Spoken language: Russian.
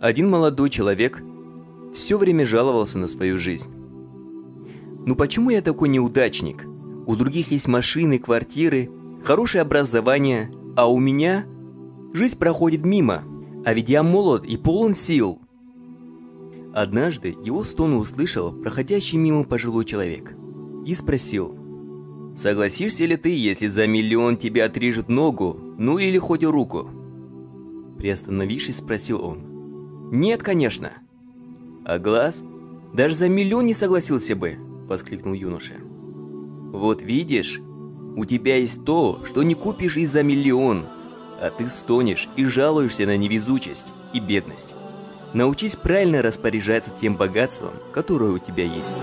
Один молодой человек все время жаловался на свою жизнь. «Ну почему я такой неудачник? У других есть машины, квартиры, хорошее образование, а у меня жизнь проходит мимо, а ведь я молод и полон сил». Однажды его стоны услышал проходящий мимо пожилой человек и спросил: «Согласишься ли ты, если за 1 миллион тебе отрежут ногу, ну или хоть руку?» Приостановившись, спросил он: «Нет, конечно». «А глаз? Даже за 1 миллион не согласился бы», — воскликнул юноша. «Вот видишь, у тебя есть то, что не купишь и за 1 миллион, а ты стонешь и жалуешься на невезучесть и бедность. Научись правильно распоряжаться тем богатством, которое у тебя есть».